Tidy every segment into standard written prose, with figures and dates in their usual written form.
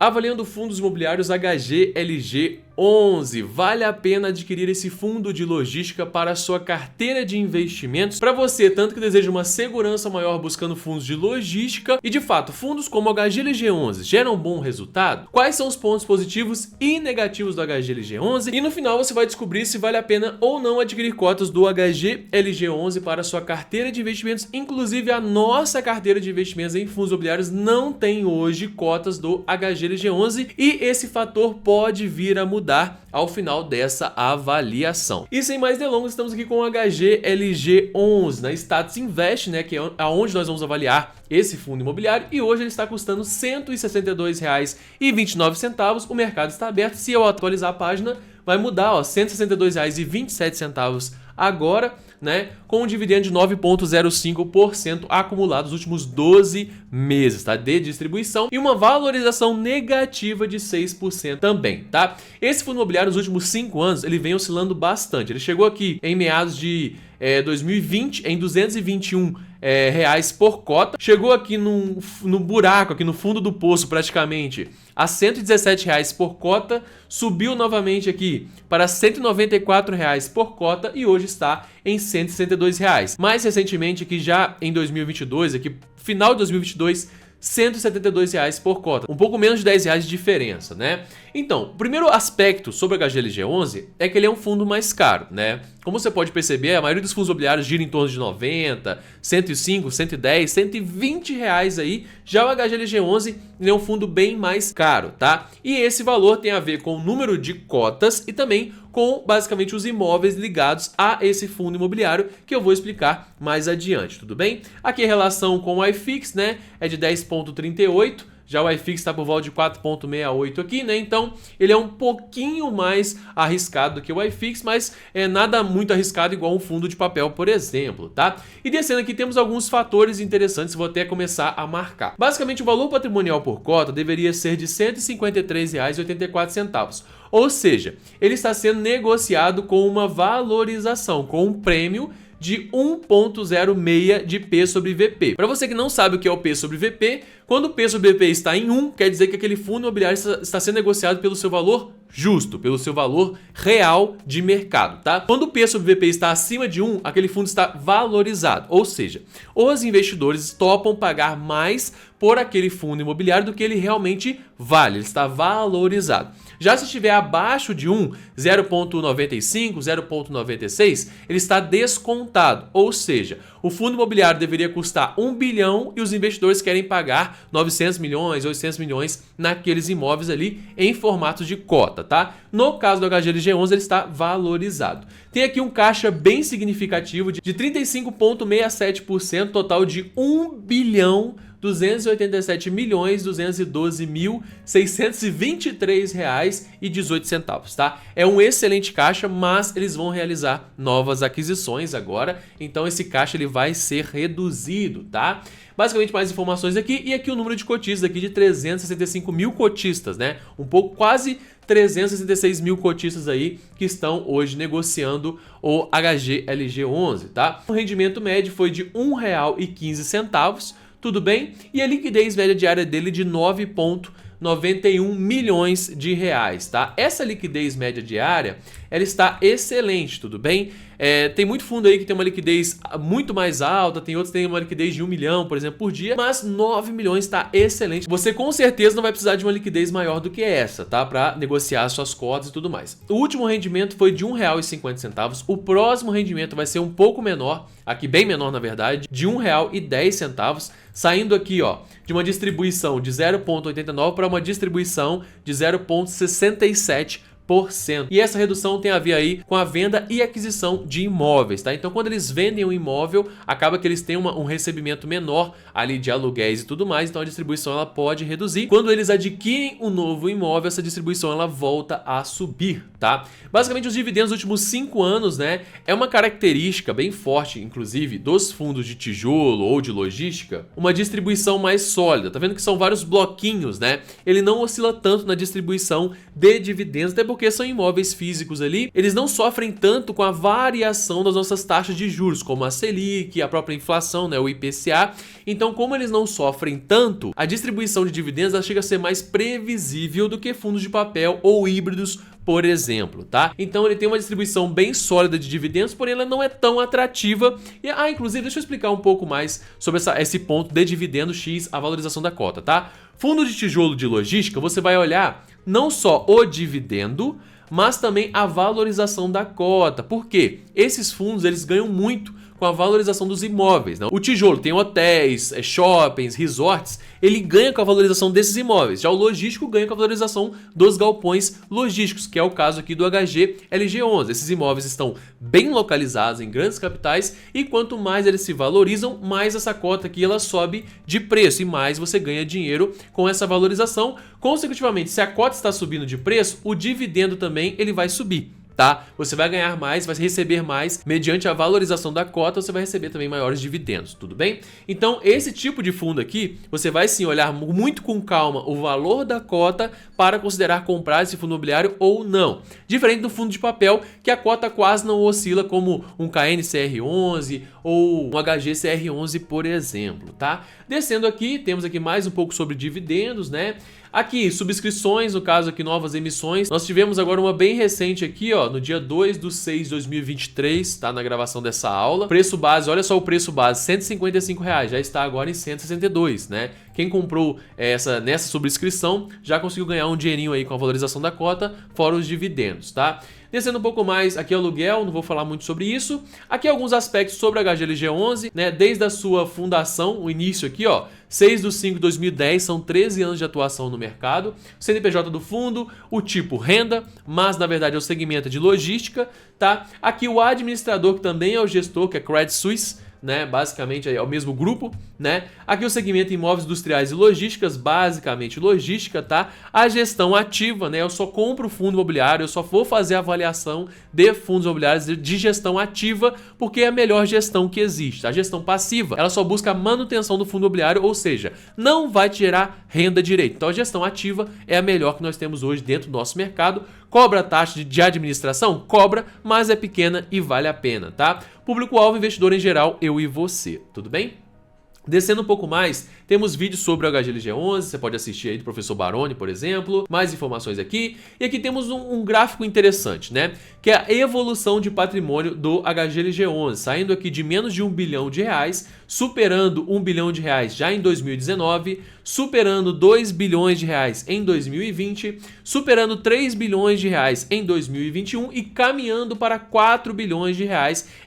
Avaliando fundos imobiliários HGLG11, vale a pena adquirir esse fundo de logística para a sua carteira de investimentos? Para você, tanto que deseja uma segurança maior buscando fundos de logística e de fato, fundos como o HGLG11 geram um bom resultado? Quais são os pontos positivos e negativos do HGLG11? E no final você vai descobrir se vale a pena ou não adquirir cotas do HGLG11 para a sua carteira de investimentos. Inclusive a nossa carteira de investimentos em fundos imobiliários não tem hoje cotas do HGLG11 e esse fator pode vir a mudar ao final dessa avaliação. E sem mais delongas, estamos aqui com o HGLG11 na Status Invest, né, que é aonde nós vamos avaliar esse fundo imobiliário, e hoje ele está custando R$ 162,29. O mercado está aberto. Se eu atualizar a página, vai mudar, ó, R$ 162,27 agora, né, com um dividendo de 9,05% acumulado nos últimos 12 meses, tá, de distribuição, e uma valorização negativa de 6% também, tá? Esse fundo imobiliário nos últimos 5 anos, ele vem oscilando bastante. Ele chegou aqui em meados de 2020 em 221 reais por cota, chegou aqui no buraco, aqui no fundo do poço praticamente, a R$ 117 reais por cota, subiu novamente aqui para R$ 194 reais por cota e hoje está em R$ 162 reais. Mais recentemente aqui já em 2022, aqui final de 2022, R$ 172 reais por cota, um pouco menos de R$ 10 reais de diferença, né? Então, o primeiro aspecto sobre o HGLG11 é que ele é um fundo mais caro, né? Como você pode perceber, a maioria dos fundos imobiliários gira em torno de 90, 105, 110, 120 reais aí. Já o HGLG11 ele é um fundo bem mais caro, tá? E esse valor tem a ver com o número de cotas e também com basicamente os imóveis ligados a esse fundo imobiliário, que eu vou explicar mais adiante, tudo bem? Aqui a relação com o iFix, né, é de 10,38. Já o iFix está por volta de 4,68 aqui, né? Então ele é um pouquinho mais arriscado do que o iFix, mas é nada muito arriscado igual um fundo de papel, por exemplo, tá? E descendo aqui temos alguns fatores interessantes, vou até começar a marcar. Basicamente o valor patrimonial por cota deveria ser de R$ 153,84. Ou seja, ele está sendo negociado com uma valorização, com um prêmio de 1,06 de P sobre VP. Para você que não sabe o que é o P sobre VP, quando o P sobre VP está em 1, quer dizer que aquele fundo imobiliário está sendo negociado pelo seu valor justo, pelo seu valor real de mercado, tá? Quando o P sobre VP está acima de 1, aquele fundo está valorizado, ou seja, os investidores topam pagar mais por aquele fundo imobiliário do que ele realmente vale, ele está valorizado. Já se estiver abaixo de 1, 0,95, 0,96, ele está descontado, ou seja, o fundo imobiliário deveria custar 1 bilhão e os investidores querem pagar 900 milhões, 800 milhões naqueles imóveis ali em formato de cota, tá? No caso do HGLG11 ele está valorizado. Tem aqui um caixa bem significativo de 35,67%, total de 1 bilhão 287.212.623 reais e 18 centavos, tá? É um excelente caixa, mas eles vão realizar novas aquisições agora, então esse caixa ele vai ser reduzido, tá? Basicamente mais informações aqui, e aqui o número de cotistas aqui de 365 mil cotistas, né? Um pouco, quase 366 mil cotistas aí que estão hoje negociando o HGLG11, tá? O rendimento médio foi de R$ 1,15, tudo bem? E a liquidez média diária dele de 9,91 milhões de reais, tá? Essa liquidez média diária, ela está excelente, tudo bem? Tem muito fundo aí que tem uma liquidez muito mais alta, tem outros que tem uma liquidez de 1 milhão, por exemplo, por dia, mas 9 milhões está excelente. Você com certeza não vai precisar de uma liquidez maior do que essa, tá? Para negociar suas cotas e tudo mais. O último rendimento foi de R$ 1,50. O próximo rendimento vai ser um pouco menor, aqui bem menor na verdade, de R$ 1,10, saindo aqui, ó, de uma distribuição de 0,89 para uma distribuição de 0,67%. E essa redução tem a ver aí com a venda e aquisição de imóveis, tá? Então, quando eles vendem um imóvel, acaba que eles têm um recebimento menor ali de aluguéis e tudo mais, então a distribuição ela pode reduzir. Quando eles adquirem um novo imóvel, essa distribuição ela volta a subir, tá? Basicamente, os dividendos dos últimos 5 anos, né, é uma característica bem forte, inclusive, dos fundos de tijolo ou de logística, uma distribuição mais sólida. Tá vendo que são vários bloquinhos, né? Ele não oscila tanto na distribuição de dividendos, até porque porque são imóveis físicos ali, eles não sofrem tanto com a variação das nossas taxas de juros, como a Selic, a própria inflação, né, o IPCA. Então, como eles não sofrem tanto, a distribuição de dividendos ela chega a ser mais previsível do que fundos de papel ou híbridos, por exemplo, tá? Então ele tem uma distribuição bem sólida de dividendos, porém ela não é tão atrativa. E, inclusive, deixa eu explicar um pouco mais sobre esse ponto de dividendo X, a valorização da cota, tá? Fundo de tijolo de logística, você vai olhar não só o dividendo, mas também a valorização da cota. Por quê? Esses fundos, eles ganham muito com a valorização dos imóveis, né? O tijolo tem hotéis, shoppings, resorts, ele ganha com a valorização desses imóveis. Já o logístico ganha com a valorização dos galpões logísticos, que é o caso aqui do HGLG11. Esses imóveis estão bem localizados em grandes capitais e quanto mais eles se valorizam, mais essa cota aqui ela sobe de preço e mais você ganha dinheiro com essa valorização. Consecutivamente, se a cota está subindo de preço, o dividendo também ele vai subir. Tá? Você vai ganhar mais, vai receber mais, mediante a valorização da cota, você vai receber também maiores dividendos, tudo bem? Então, esse tipo de fundo aqui, você vai sim olhar muito com calma o valor da cota para considerar comprar esse fundo imobiliário ou não. Diferente do fundo de papel, que a cota quase não oscila, como um KNCR11 ou um HGCR11, por exemplo, tá? Descendo aqui, temos aqui mais um pouco sobre dividendos, né? Aqui, subscrições, no caso aqui, novas emissões. Nós tivemos agora uma bem recente aqui, ó, no dia 2/6/2023, tá? Na gravação dessa aula. Preço base, olha só o preço base, R$155, já está agora em 162, né? Quem comprou nessa subscrição já conseguiu ganhar um dinheirinho aí com a valorização da cota, fora os dividendos, tá? Descendo um pouco mais, aqui é o aluguel, não vou falar muito sobre isso. Aqui alguns aspectos sobre a HGLG11, né? Desde a sua fundação, o início aqui, ó, 6/5/2010, são 13 anos de atuação no mercado. O CNPJ do fundo, o tipo renda, mas na verdade é o segmento de logística, tá? Aqui o administrador, que também é o gestor, que é Credit Suisse, né? Basicamente é o mesmo grupo, né? Aqui o segmento imóveis industriais e logísticas, basicamente logística, tá? A gestão ativa, né? Eu só compro fundo imobiliário, eu só vou fazer avaliação de fundos imobiliários de gestão ativa, porque é a melhor gestão que existe. A gestão passiva, ela só busca a manutenção do fundo imobiliário, ou seja, não vai te gerar renda direito. Então a gestão ativa é a melhor que nós temos hoje dentro do nosso mercado. Cobra taxa de administração? Cobra, mas é pequena e vale a pena, tá? Público-alvo, investidor em geral, eu e você, tudo bem? Descendo um pouco mais, temos vídeos sobre o HGLG11, você pode assistir aí do professor Baroni, por exemplo, mais informações aqui. E aqui temos um gráfico interessante, né? Que é a evolução de patrimônio do HGLG11, saindo aqui de menos de R$1 bilhão, superando R$1 bilhão já em 2019, superando R$2 bilhões em 2020, superando R$3 bilhões em 2021 e caminhando para R$4 bilhões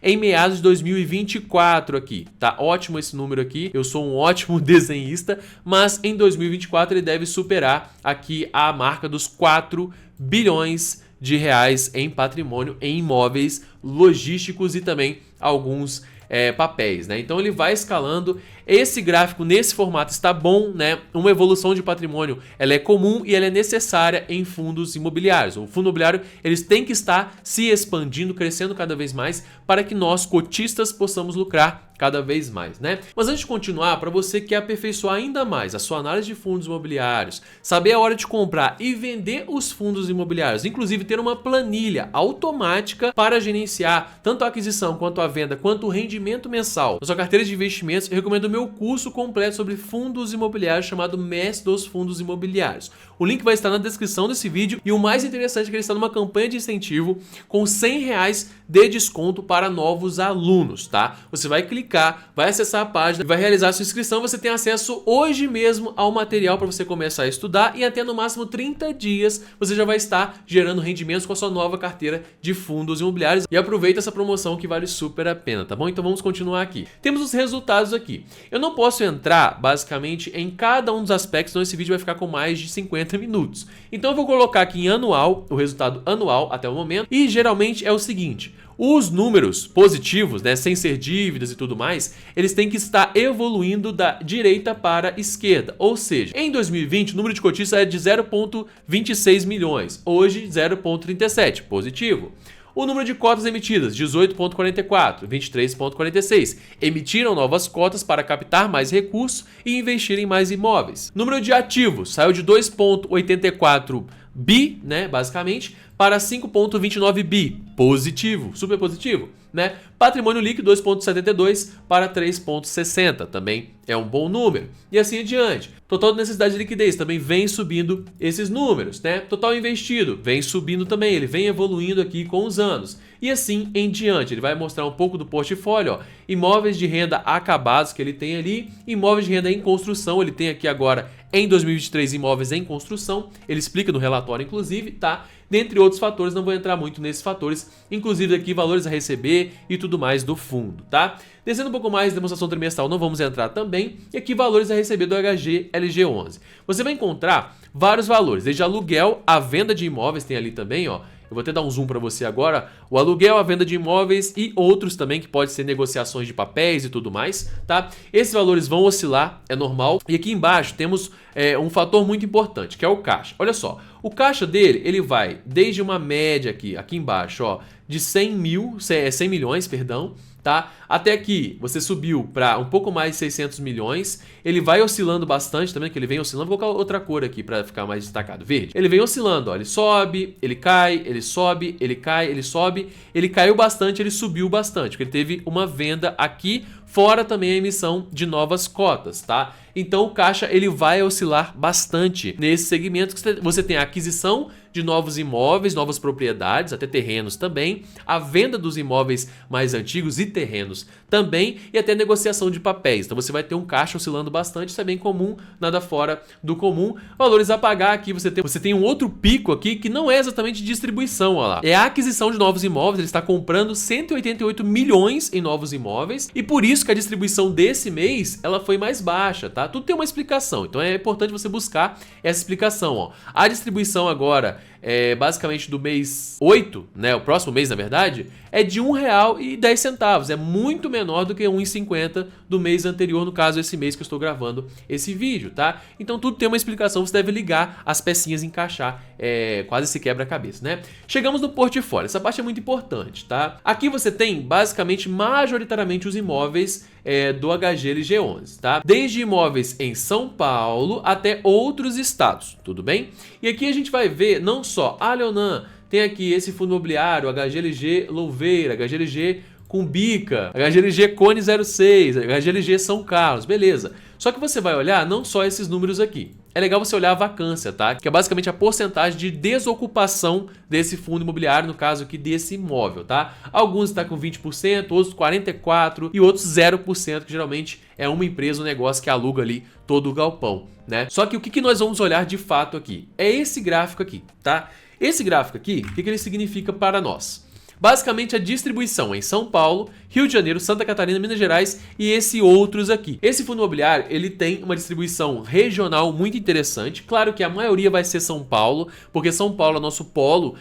em meados de 2024 aqui, tá? Ótimo esse número aqui, eu sou um ótimo desenhista, mas em 2024 ele deve superar aqui a marca dos R$4 bilhões em patrimônio em imóveis logísticos e também alguns papéis, né? Então ele vai escalando. Esse gráfico nesse formato está bom, né? Uma evolução de patrimônio, ela é comum e ela é necessária em fundos imobiliários. O fundo imobiliário, eles têm que estar se expandindo, crescendo cada vez mais para que nós, cotistas, possamos lucrar cada vez mais, né? Mas antes de continuar, para você que quer aperfeiçoar ainda mais a sua análise de fundos imobiliários, saber a hora de comprar e vender os fundos imobiliários, inclusive ter uma planilha automática para gerenciar tanto a aquisição quanto a venda, quanto o rendimento mensal na sua carteira de investimentos, eu recomendo o meu curso completo sobre fundos imobiliários chamado Mestre dos Fundos Imobiliários. O link vai estar na descrição desse vídeo e o mais interessante é que ele está numa campanha de incentivo com R$100 de desconto para novos alunos, tá? Você vai clicar, vai acessar a página, vai realizar a sua inscrição, você tem acesso hoje mesmo ao material para você começar a estudar e até no máximo 30 dias você já vai estar gerando rendimentos com a sua nova carteira de fundos imobiliários. E aproveita essa promoção que vale super a pena, tá bom? Então vamos continuar aqui. Temos os resultados aqui. Eu não posso entrar basicamente em cada um dos aspectos, senão esse vídeo vai ficar com mais de 50 minutos. Então eu vou colocar aqui em anual, o resultado anual até o momento, e geralmente é o seguinte: os números positivos, né, sem ser dívidas e tudo mais, eles têm que estar evoluindo da direita para a esquerda. Ou seja, em 2020 o número de cotistas é de 0,26 milhões, hoje 0,37, positivo. O número de cotas emitidas, 18,44, 23,46. Emitiram novas cotas para captar mais recursos e investir em mais imóveis. Número de ativos, saiu de 2,84 bi, né, basicamente, para 5,29 bi, positivo, super positivo, né? Patrimônio líquido 2,72 para 3,60, também é um bom número. E assim adiante. Total de necessidade de liquidez também vem subindo esses números, né? Total investido vem subindo também, ele vem evoluindo aqui com os anos. E assim em diante, ele vai mostrar um pouco do portfólio, ó, imóveis de renda acabados que ele tem ali, imóveis de renda em construção, ele tem aqui agora em 2023 imóveis em construção, ele explica no relatório inclusive, tá? Dentre outros fatores, não vou entrar muito nesses fatores, inclusive aqui valores a receber e tudo mais do fundo, tá? Descendo um pouco mais, demonstração trimestral não vamos entrar também, e aqui valores a receber do HGLG11. Você vai encontrar vários valores, desde aluguel, a venda de imóveis, tem ali também, ó. Eu vou até dar um zoom para você agora, o aluguel, a venda de imóveis e outros também que pode ser negociações de papéis e tudo mais, tá? Esses valores vão oscilar, é normal. E aqui embaixo temos um fator muito importante, que é o caixa. Olha só, o caixa dele, ele vai desde uma média aqui embaixo, ó, de 100 milhões, perdão, tá? Até aqui você subiu para um pouco mais de 600 milhões, ele vai oscilando bastante também, que ele vem oscilando, vou colocar outra cor aqui para ficar mais destacado, verde. Ele vem oscilando, ó, ele sobe, ele cai, ele sobe, ele cai, ele sobe, ele caiu bastante, ele subiu bastante, porque ele teve uma venda aqui, fora também a emissão de novas cotas, tá? Então o caixa ele vai oscilar bastante nesse segmento que você tem a aquisição de novos imóveis, novas propriedades, até terrenos também, a venda dos imóveis mais antigos e terrenos também, e até negociação de papéis. Então você vai ter um caixa oscilando bastante, isso é bem comum, nada fora do comum. Valores a pagar aqui, você tem um outro pico aqui que não é exatamente distribuição, ó lá. É a aquisição de novos imóveis, ele está comprando 188 milhões em novos imóveis, e por isso que a distribuição desse mês, ela foi mais baixa, tá? Tudo tem uma explicação, então é importante você buscar essa explicação, ó. A distribuição agora, basicamente do mês 8, né, o próximo mês na verdade, é de R$1,10, é muito menor do que R$1,50 do mês anterior, no caso esse mês que eu estou gravando esse vídeo, tá? Então tudo tem uma explicação, você deve ligar as pecinhas e encaixar, quase se quebra-cabeça, né? Chegamos no portfólio, essa parte é muito importante, tá? Aqui você tem basicamente majoritariamente os imóveis do HGLG11, tá? Desde imóveis em São Paulo até outros estados, tudo bem? E aqui a gente vai ver não só a Leonan, tem aqui esse fundo imobiliário, HGLG Louveira, HGLG Cumbica, HGLG Cone 06, HGLG São Carlos, beleza. Só que você vai olhar não só esses números aqui. É legal você olhar a vacância, tá? Que é basicamente a porcentagem de desocupação desse fundo imobiliário, no caso aqui desse imóvel, tá? Alguns estão com 20%, outros 44% e outros 0%, que geralmente é uma empresa, um negócio que aluga ali todo o galpão, né? Só que o que nós vamos olhar de fato aqui? É esse gráfico aqui, tá? Esse gráfico aqui, o que ele significa para nós? Basicamente a distribuição em São Paulo, Rio de Janeiro, Santa Catarina, Minas Gerais e esse outros aqui. Esse fundo imobiliário, ele tem uma distribuição regional muito interessante. Claro que a maioria vai ser São Paulo, porque São Paulo é nosso polo,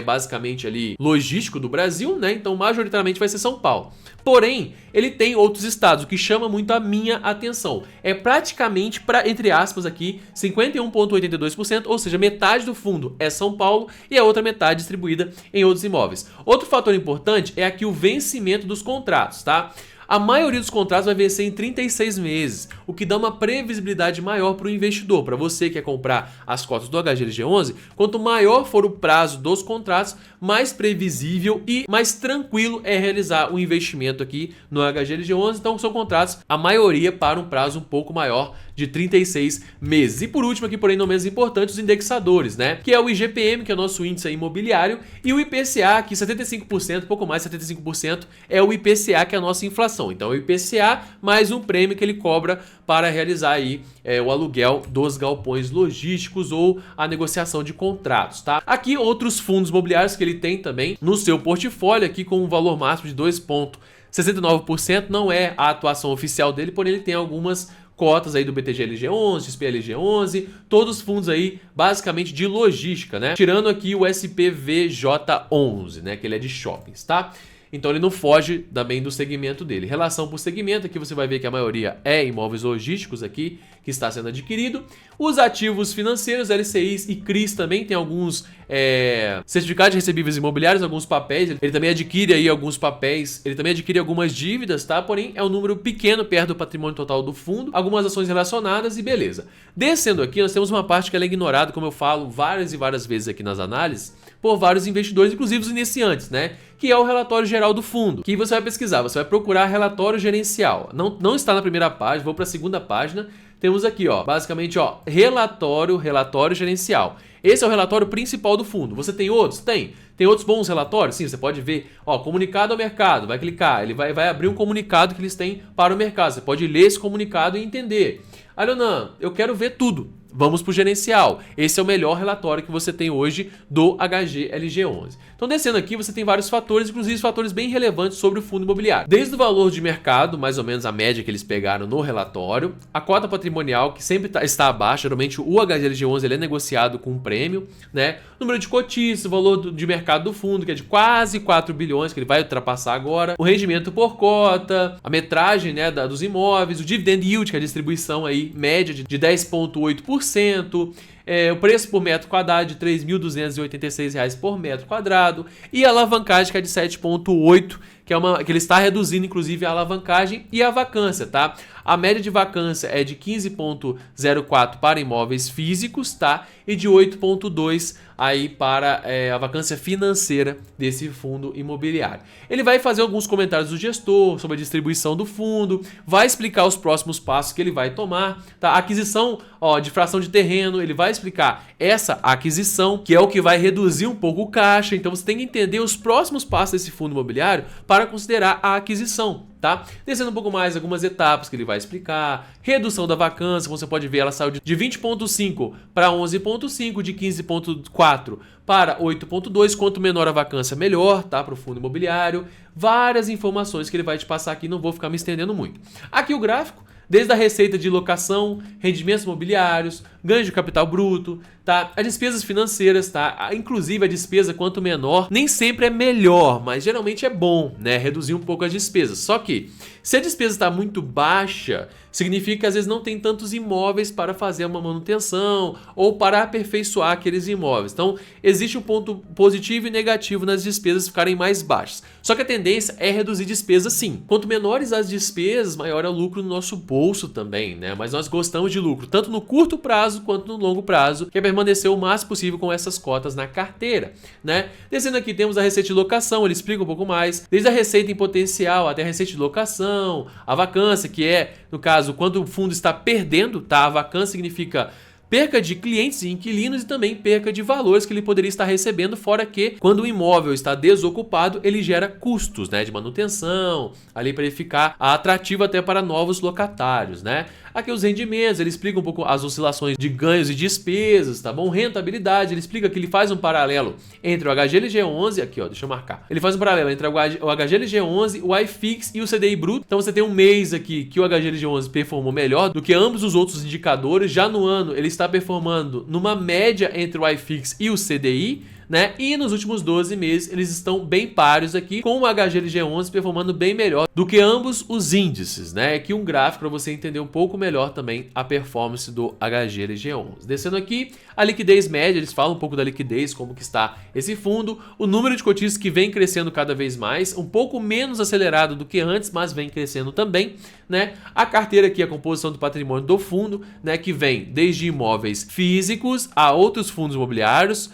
basicamente ali logístico do Brasil, né? Então majoritariamente vai ser São Paulo. Porém, ele tem outros estados, o que chama muito a minha atenção. É praticamente, entre aspas aqui, 51,82%, ou seja, metade do fundo é São Paulo e a outra metade distribuída em outros imóveis. Outro fator importante é aqui o vencimento dos contratos, tá? A maioria dos contratos vai vencer em 36 meses, o que dá uma previsibilidade maior para o investidor. Para você que quer comprar as cotas do HGLG11, quanto maior for o prazo dos contratos, mais previsível e mais tranquilo é realizar o investimento aqui no HGLG11. Então são contratos, a maioria para um prazo um pouco maior de 36 meses. E por último aqui, porém não menos importante, os indexadores, né? Que é o IGPM, que é o nosso índice imobiliário, e o IPCA, que 75%, pouco mais de 75%, é o IPCA, que é a nossa inflação. Então é o IPCA mais um prêmio que ele cobra para realizar aí o aluguel dos galpões logísticos ou a negociação de contratos, tá? Aqui outros fundos imobiliários que ele tem também no seu portfólio, aqui com um valor máximo de 2,69%, não é a atuação oficial dele, porém ele tem algumas cotas aí do BTG-LG11, XP-LG11, todos os fundos aí basicamente de logística, né? Tirando aqui o SPVJ11, né? Que ele é de shoppings, tá? então ele não foge também do segmento dele. Relação por segmento, aqui você vai ver que a maioria é imóveis logísticos aqui, que está sendo adquirido. Os ativos financeiros, LCIs e CRIs também tem alguns certificados de recebíveis imobiliários, alguns papéis. Ele também adquire aí alguns papéis, ele também adquire algumas dívidas, tá? Porém, é um número pequeno perto do patrimônio total do fundo, algumas ações relacionadas e beleza. Descendo aqui, nós temos uma parte que ela é ignorada, como eu falo várias e várias vezes aqui nas análises, por vários investidores, inclusive os iniciantes, né? Que é o relatório geral do fundo, que você vai pesquisar, você vai procurar relatório gerencial. Não está na primeira página, vou para a segunda página. Temos aqui, ó, basicamente, ó, relatório gerencial. Esse é o relatório principal do fundo. Você tem outros? Tem. Tem outros bons relatórios? Sim, você pode ver, ó, comunicado ao mercado, vai clicar, ele vai abrir um comunicado que eles têm para o mercado. Você pode ler esse comunicado e entender. Ah, Leonan, eu quero ver tudo. Vamos para o gerencial. Esse é o melhor relatório que você tem hoje do HGLG11. Então, descendo aqui, você tem vários fatores, inclusive fatores bem relevantes sobre o fundo imobiliário. Desde o valor de mercado, mais ou menos a média que eles pegaram no relatório, a cota patrimonial, que sempre está abaixo, geralmente o HGLG11 ele é negociado com um prêmio, né? Número de cotistas, o valor de mercado do fundo, que é de quase 4 bilhões, que ele vai ultrapassar agora, o rendimento por cota, a metragem, né, dos imóveis, o dividend yield, que é a distribuição aí média de 10,8%, o preço por metro quadrado de R$ 3.286 por metro quadrado e a alavancagem que é de 7,8, que ele está reduzindo inclusive a alavancagem e a vacância, tá? A média de vacância é de 15,04 para imóveis físicos, tá? E de 8,2 aí para a vacância financeira desse fundo imobiliário. Ele vai fazer alguns comentários do gestor sobre a distribuição do fundo, vai explicar os próximos passos que ele vai tomar, tá? A aquisição, ó, de fração de terreno, ele vai explicar essa aquisição, que é o que vai reduzir um pouco o caixa. Então você tem que entender os próximos passos desse fundo imobiliário para considerar a aquisição, tá? Descendo um pouco mais, algumas etapas que ele vai explicar. Redução da vacância, como você pode ver, ela saiu de 20,5 para 11,5, de 15,4 para 8,2. Quanto menor a vacância, melhor, tá? Para o fundo imobiliário. Várias informações que ele vai te passar aqui, não vou ficar me estendendo muito. Aqui o gráfico, desde a receita de locação, rendimentos imobiliários, ganho de capital bruto, tá? As despesas financeiras, tá? Inclusive a despesa quanto menor, nem sempre é melhor, mas geralmente é bom, né? Reduzir um pouco as despesas. Só que se a despesa está muito baixa, significa que às vezes não tem tantos imóveis para fazer uma manutenção ou para aperfeiçoar aqueles imóveis. Então, existe um ponto positivo e negativo nas despesas ficarem mais baixas. Só que a tendência é reduzir despesas sim. Quanto menores as despesas, maior é o lucro no nosso bolso também, né? Mas nós gostamos de lucro, tanto no curto prazo quanto no longo prazo, que é permanecer o máximo possível com essas cotas na carteira, né? Descendo aqui temos a receita de locação, ele explica um pouco mais, desde a receita em potencial até a receita de locação, a vacância, que é, no caso, quando o fundo está perdendo, tá? A vacância significa perca de clientes e inquilinos e também perca de valores que ele poderia estar recebendo, fora que quando o imóvel está desocupado, ele gera custos, né, de manutenção, ali para ele ficar atrativo até para novos locatários, né? Aqui os rendimentos, ele explica um pouco as oscilações de ganhos e despesas, tá bom? Rentabilidade, ele explica que ele faz um paralelo entre o HGLG11, aqui ó, deixa eu marcar. Ele faz um paralelo entre o HGLG11, o iFix e o CDI bruto. Então você tem um mês aqui que o HGLG11 performou melhor do que ambos os outros indicadores. Já no ano ele está performando numa média entre o iFix e o CDI, né? E nos últimos 12 meses eles estão bem páreos aqui, com o HGLG11 performando bem melhor do que ambos os índices, né? Aqui um gráfico para você entender um pouco melhor também a performance do HGLG11. Descendo aqui, a liquidez média, eles falam um pouco da liquidez, como que está esse fundo, o número de cotistas que vem crescendo cada vez mais, um pouco menos acelerado do que antes, mas vem crescendo também, né? A carteira aqui, a composição do patrimônio do fundo, né? Que vem desde imóveis físicos a outros fundos imobiliários,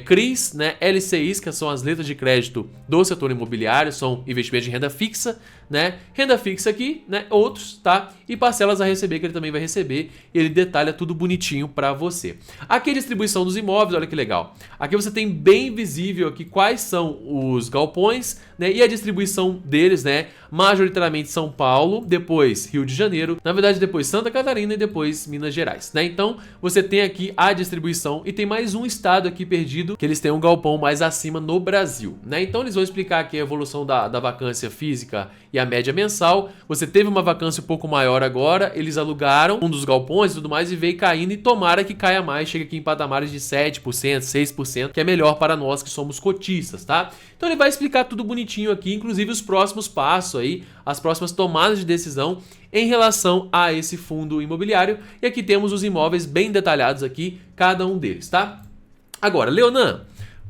CRIs, né, LCIs, que são as letras de crédito do setor imobiliário, são investimentos de renda fixa, né, renda fixa aqui, né, outros, tá, e parcelas a receber que ele também vai receber, e ele detalha tudo bonitinho para você. Aqui a distribuição dos imóveis, olha que legal, aqui você tem bem visível aqui quais são os galpões, né, e a distribuição deles, né, majoritariamente São Paulo, depois depois Rio de Janeiro, na verdade depois Santa Catarina e depois Minas Gerais, né? Então você tem aqui a distribuição e tem mais um estado aqui perdido que eles têm um galpão mais acima no Brasil, né? Então eles vão explicar aqui a evolução da vacância física e a média mensal. Você teve uma vacância um pouco maior agora, eles alugaram um dos galpões e tudo mais e veio caindo, e tomara que caia mais, chega aqui em patamares de 7%, 6%, que é melhor para nós que somos cotistas, tá? Então ele vai explicar tudo bonitinho aqui, inclusive os próximos passos aí, as próximas tomadas de decisão em relação a esse fundo imobiliário. E aqui temos os imóveis bem detalhados aqui, cada um deles, tá? Agora, Leonan,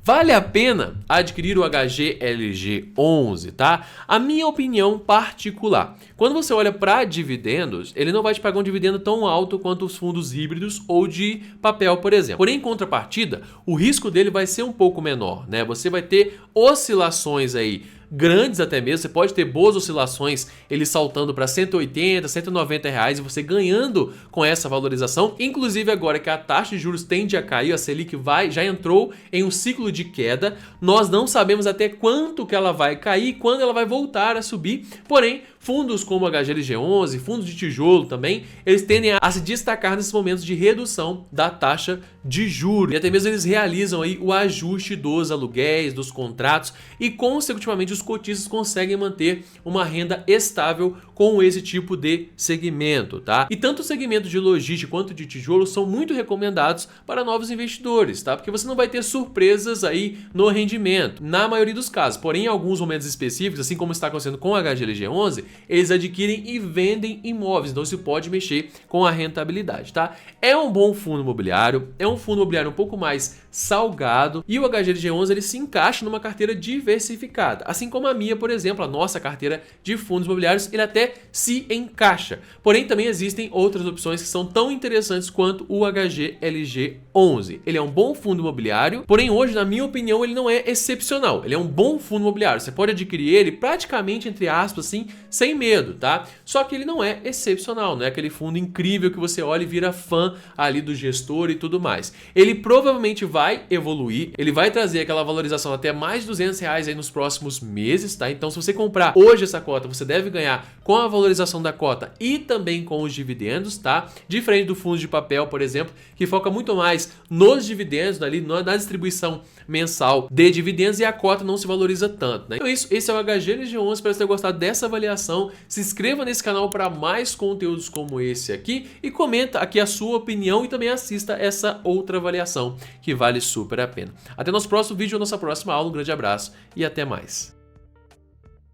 vale a pena adquirir o HGLG11, tá? A minha opinião particular, quando você olha para dividendos, ele não vai te pagar um dividendo tão alto quanto os fundos híbridos ou de papel, por exemplo. Porém, em contrapartida, o risco dele vai ser um pouco menor, né? Você vai ter oscilações aí grandes até mesmo, você pode ter boas oscilações, ele saltando para 180, 190 reais e você ganhando com essa valorização. Inclusive agora que a taxa de juros tende a cair, a Selic já entrou em um ciclo de queda, nós não sabemos até quanto que ela vai cair e quando ela vai voltar a subir, porém fundos como o HGLG11, fundos de tijolo também, eles tendem a se destacar nesses momentos de redução da taxa de juros. E até mesmo eles realizam aí o ajuste dos aluguéis, dos contratos e consecutivamente os cotistas conseguem manter uma renda estável com esse tipo de segmento, tá? E tanto o segmento de logística quanto de tijolo são muito recomendados para novos investidores, tá? Porque você não vai ter surpresas aí no rendimento, na maioria dos casos. Porém, em alguns momentos específicos, assim como está acontecendo com o HGLG11, eles adquirem e vendem imóveis, então isso pode mexer com a rentabilidade, tá? É um bom fundo imobiliário, é um fundo imobiliário um pouco mais salgado e o HGLG11 ele se encaixa numa carteira diversificada, assim como a minha, por exemplo, a nossa carteira de fundos imobiliários, ele até se encaixa. Porém, também existem outras opções que são tão interessantes quanto o HGLG11. Ele é um bom fundo imobiliário, porém hoje, na minha opinião, ele não é excepcional. Ele é um bom fundo imobiliário, você pode adquirir ele praticamente, entre aspas, assim, sem medo, tá? Só que ele não é excepcional, não é aquele fundo incrível que você olha e vira fã ali do gestor e tudo mais. Ele provavelmente vai evoluir, ele vai trazer aquela valorização até mais de 200 reais aí nos próximos meses, tá? Então se você comprar hoje essa cota, você deve ganhar com a valorização da cota e também com os dividendos, tá? Diferente do fundo de papel, por exemplo, que foca muito mais nos dividendos, ali na distribuição mensal de dividendos e a cota não se valoriza tanto, né? Então isso, esse é o HGLG11, espero ter gostado dessa avaliação. Se inscreva nesse canal para mais conteúdos como esse aqui e comenta aqui a sua opinião e também assista essa outra avaliação que vale super a pena. Até nosso próximo vídeo ou nossa próxima aula, um grande abraço e até mais.